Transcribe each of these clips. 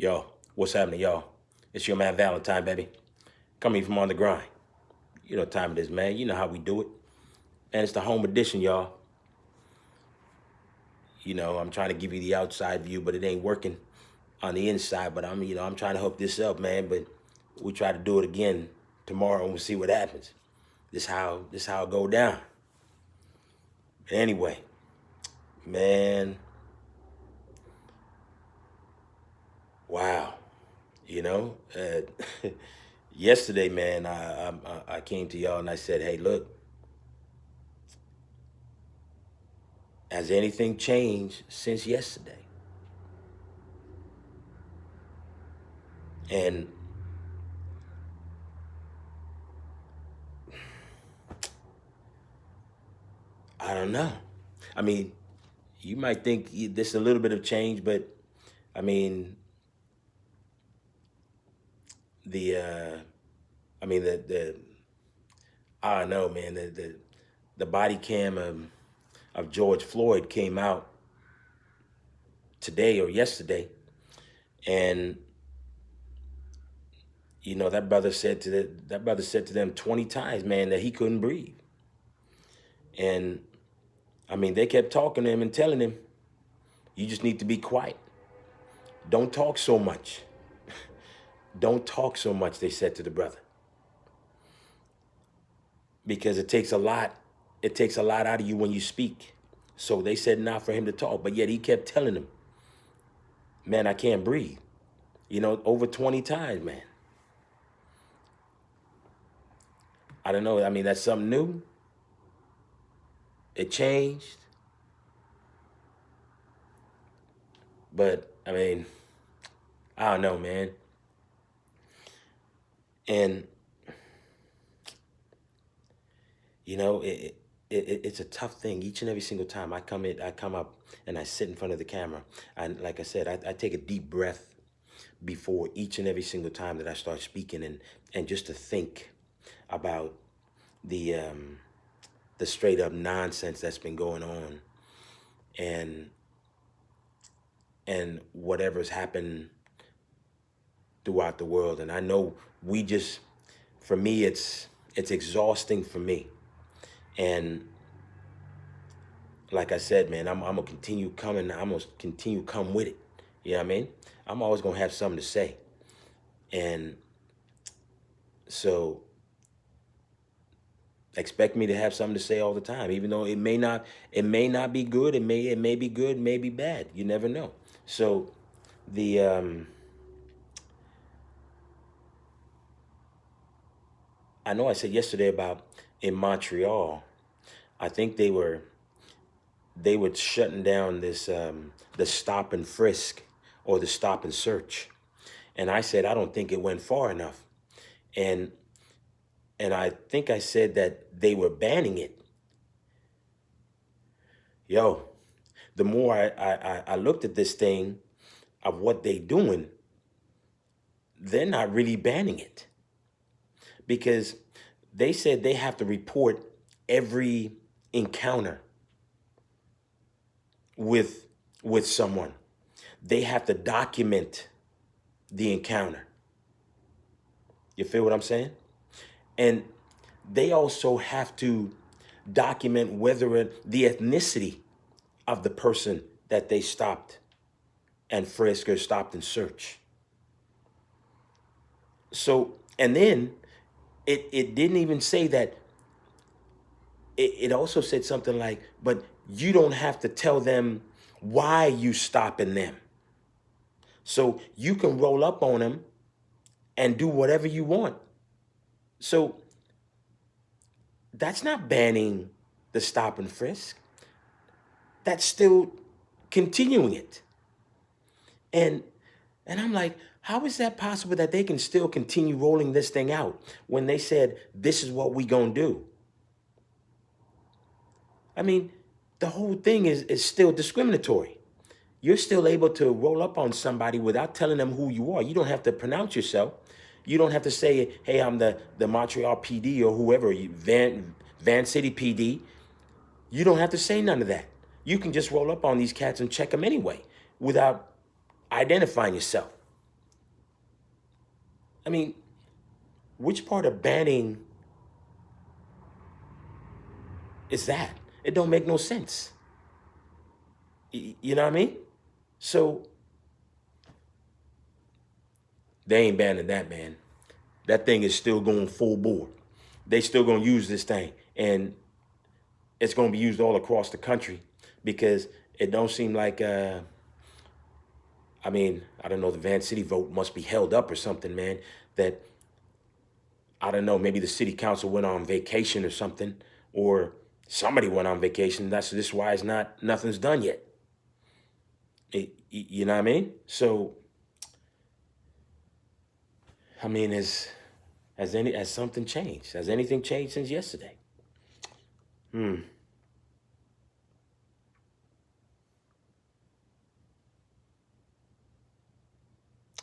Yo, what's happening, y'all? It's your man Valentine, baby. Coming from on the grind. You know what time it is, man. You know how we do it. And it's the home edition, y'all. You know, I'm trying to give you the outside view, but it ain't working on the inside. But I'm trying to hook this up, man. But we try to do it again tomorrow and we'll see what happens. This how it go down. But anyway, man, wow. You know, yesterday, man, I came to y'all and I said, hey, look, has anything changed since yesterday? And I don't know. I mean, you might think this a little bit of change, but I mean, the I mean the I don't know, man. The body cam of George Floyd came out today or yesterday, and you know that brother said to them 20 times, man, that he couldn't breathe. And I mean, they kept talking to him and telling him, you just need to be quiet. Don't talk so much. Don't talk so much, they said to the brother. Because it takes a lot out of you when you speak. So they said not for him to talk, but yet he kept telling them, man, I can't breathe. You know, over 20 times, man. I don't know. I mean, that's something new. It changed. But I mean, I don't know, man. And you know, it's a tough thing. Each and every single time I come up and I sit in front of the camera. And like I said, I take a deep breath before each and every single time that I start speaking, and just to think about the straight up nonsense that's been going on, and whatever's happened throughout the world. And I know for me, it's exhausting for me. And like I said, man, I'm gonna continue coming. I'm gonna continue come with it. You know what I mean? I'm always gonna have something to say. And so expect me to have something to say all the time, even though it may not be good. It may be good, may be bad. You never know. So the I know I said yesterday about in Montreal, I think they were shutting down this the stop and frisk or the stop and search. And I said, I don't think it went far enough. And I think I said that they were banning it. Yo, the more I looked at this thing of what they doing, they're not really banning it. Because they said they have to report every encounter with someone. They have to document the encounter. You feel what I'm saying? And they also have to document whether the ethnicity of the person that they stopped and frisked or stopped and searched. So, and then it didn't even say that. It also said something like, but you don't have to tell them why you stopping them. So you can roll up on them and do whatever you want. So that's not banning the stop and frisk. That's still continuing it. And I'm like, how is that possible that they can still continue rolling this thing out when they said, this is what we gonna do? I mean, the whole thing is still discriminatory. You're still able to roll up on somebody without telling them who you are. You don't have to pronounce yourself. You don't have to say, hey, I'm the Montreal PD or whoever, Van City PD. You don't have to say none of that. You can just roll up on these cats and check them anyway without identifying yourself. I mean, which part of banning is that? It don't make no sense. You know what I mean? So they ain't banning that, man. That thing is still going full bore. They still gonna use this thing, and it's gonna be used all across the country because it don't seem like. I mean, I don't know. The Van City vote must be held up or something, man. That I don't know. Maybe the city council went on vacation or something, or somebody went on vacation. That's this why it's not nothing's done yet. You know what I mean? So I mean, has something changed? Has anything changed since yesterday? Hmm.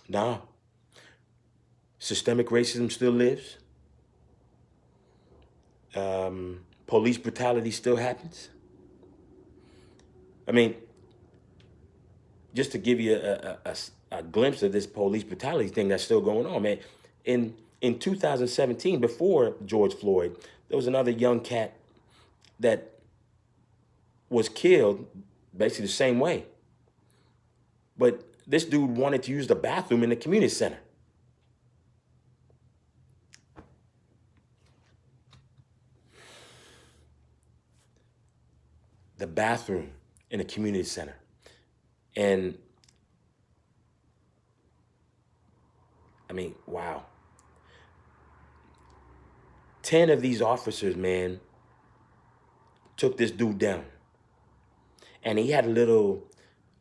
Nah. Systemic racism still lives. Police brutality still happens. I mean, just to give you a glimpse of this police brutality thing that's still going on, man. In 2017, before George Floyd, there was another young cat that was killed basically the same way. But this dude wanted to use the bathroom in the community center. The bathroom in the community center. And I mean, wow. 10 of these officers, man, took this dude down. And he had a little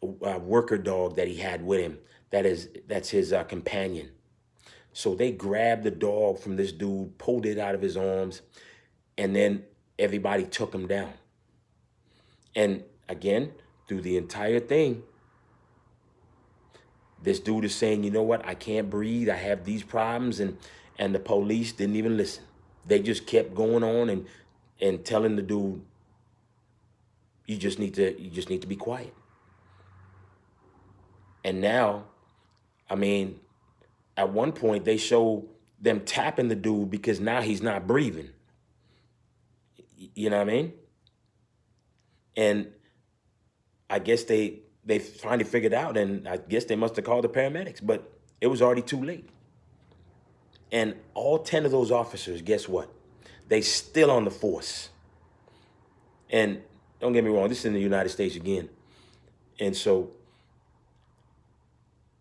worker dog that he had with him. That's his companion. So they grabbed the dog from this dude, pulled it out of his arms, and then everybody took him down. And again, through the entire thing, this dude is saying, you know what, I can't breathe, I have these problems, and the police didn't even listen. They just kept going on and telling the dude, you just need to be quiet. And now, I mean, at one point they show them tapping the dude because now he's not breathing. You know what I mean? And I guess they finally figured out, and I guess they must have called the paramedics, but it was already too late. And all 10 of those officers, guess what? They still on the force. And don't get me wrong, this is in the United States again. And so,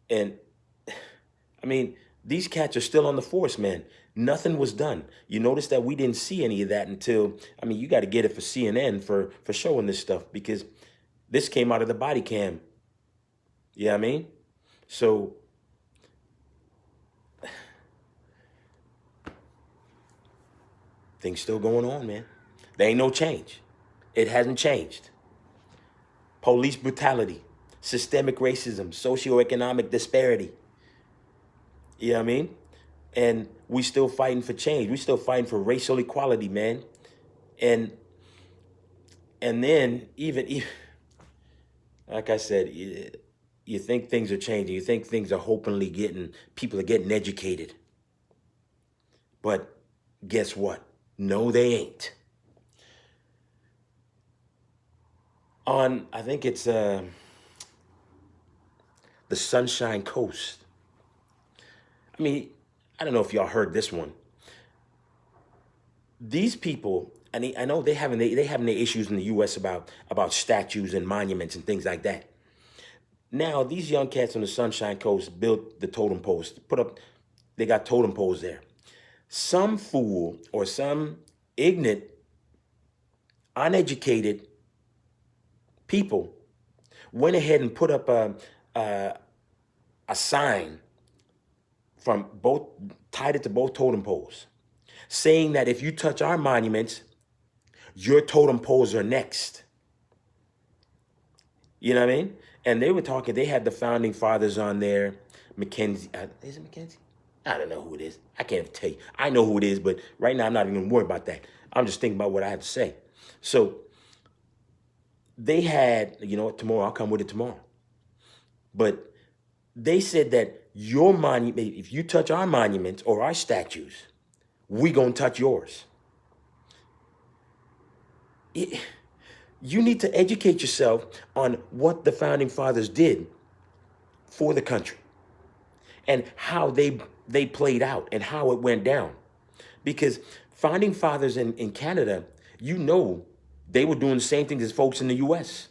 and I mean, these cats are still on the force, man. Nothing was done. You notice that we didn't see any of that until, I mean, you got to get it for CNN for showing this stuff because this came out of the body cam. You know what I mean? So things still going on, man. There ain't no change. It hasn't changed. Police brutality, systemic racism, socioeconomic disparity. You know what I mean? And we still fighting for change. We still fighting for racial equality, man. And and then even like I said, you think things are changing. You think things are hopefully people are getting educated. But guess what? No, they ain't. I think it's the Sunshine Coast. I mean, I don't know if y'all heard this one. These people, and I know they having their issues in the U.S. about statues and monuments and things like that. Now these young cats on the Sunshine Coast built the totem poles, they got totem poles there. Some fool or some ignorant, uneducated people went ahead and put up a sign from both tied it to both totem poles, saying that if you touch our monuments, your totem poles are next. You know what I mean? And they were talking. They had the founding fathers on there. Mackenzie, is it Mackenzie? I don't know who it is. I can't tell you. I know who it is, but right now I'm not even worried about that. I'm just thinking about what I have to say. So they had, you know what? Tomorrow I'll come with it tomorrow. But They said that your monument, if you touch our monuments or our statues, we gonna touch yours. It- you need to educate yourself on what the founding fathers did for the country and how they played out and how it went down. Because founding fathers in Canada, you know, they were doing the same things as folks in the US.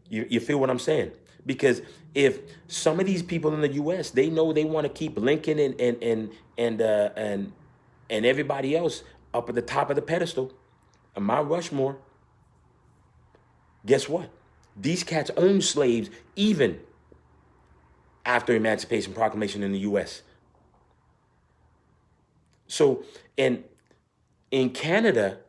You feel what I'm saying? Because if some of these people in the US, they know they want to keep Lincoln and everybody else up at the top of the pedestal, and Mount Rushmore, guess what? These cats owned slaves even after Emancipation Proclamation in the US. So in Canada,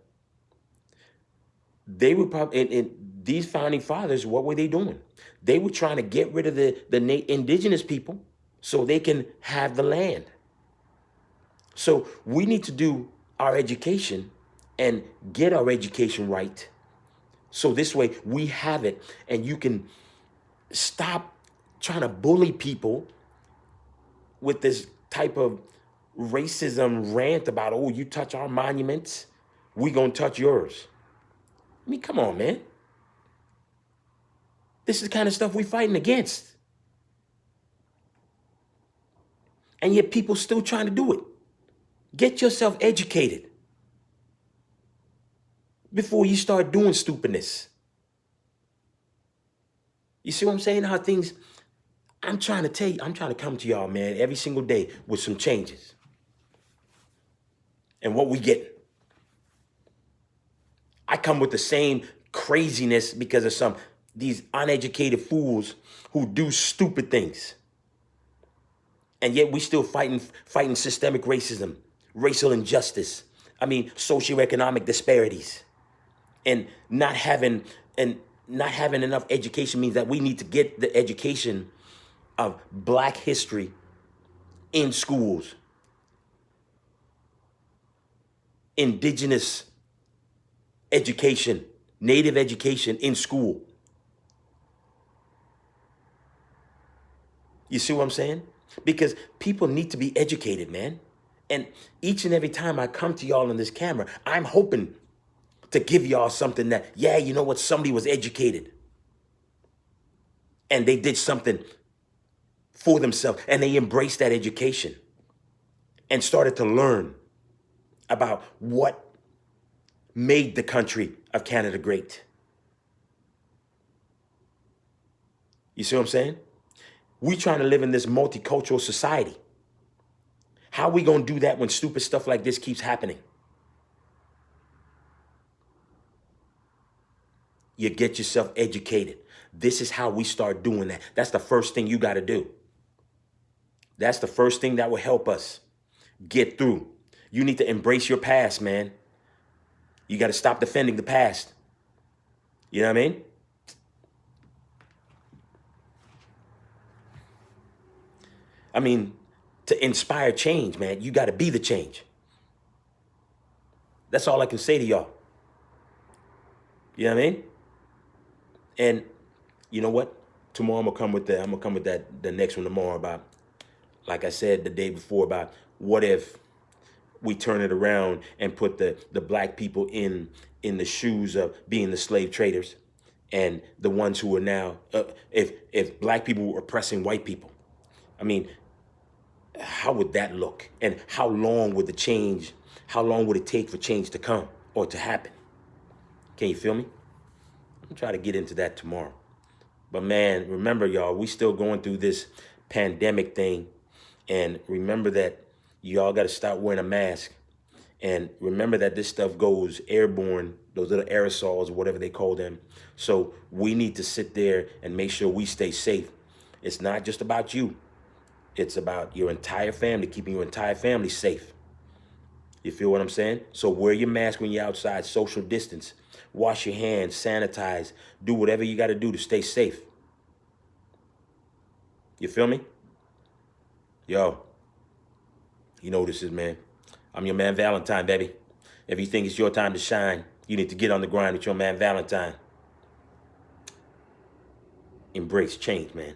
they were probably in these founding fathers, what were they doing? They were trying to get rid of the indigenous people so they can have the land. So we need to do our education and get our education right. So this way we have it and you can stop trying to bully people with this type of racism rant about, oh, you touch our monuments, we gonna touch yours. I mean, come on, man. This is the kind of stuff we fighting against. And yet people still trying to do it. Get yourself educated before you start doing stupidness. You see what I'm saying? How things, I'm trying to tell you, I'm trying to come to y'all, man, every single day with some changes. And what we get. I come with the same craziness because of these uneducated fools who do stupid things. And yet we still fighting systemic racism, racial injustice. I mean, socioeconomic disparities. And not having enough education means that we need to get the education of Black history in schools. Indigenous education, Native education in school. You see what I'm saying? Because people need to be educated, man. And each and every time I come to y'all on this camera, I'm hoping to give y'all something that, yeah, you know what, somebody was educated. And they did something for themselves and they embraced that education and started to learn about what made the country of Canada great. You see what I'm saying? We trying to live in this multicultural society. How are we going to do that when stupid stuff like this keeps happening? You get yourself educated. This is how we start doing that. That's the first thing you got to do. That's the first thing that will help us get through. You need to embrace your past, man. You got to stop defending the past. You know what I mean? I mean, to inspire change, man, you got to be the change. That's all I can say to y'all. You know what I mean? And you know what? Tomorrow I'm gonna come with that the next one tomorrow about, like I said the day before, about what if we turn it around and put the Black people in the shoes of being the slave traders and the ones who are now if Black people were oppressing white people. I mean, how would that look? And how long would it take for change to come or to happen? Can you feel me? I'm trying to get into that tomorrow. But man, remember y'all, we still going through this pandemic thing. And remember that y'all got to stop wearing a mask. And remember that this stuff goes airborne, those little aerosols, whatever they call them. So we need to sit there and make sure we stay safe. It's not just about you. It's about your entire family, keeping your entire family safe. You feel what I'm saying? So wear your mask when you're outside, social distance, wash your hands, sanitize, do whatever you got to do to stay safe. You feel me? Yo, you know what this is, man. I'm your man Valentine, baby. If you think it's your time to shine, you need to get on the grind with your man Valentine. Embrace change, man.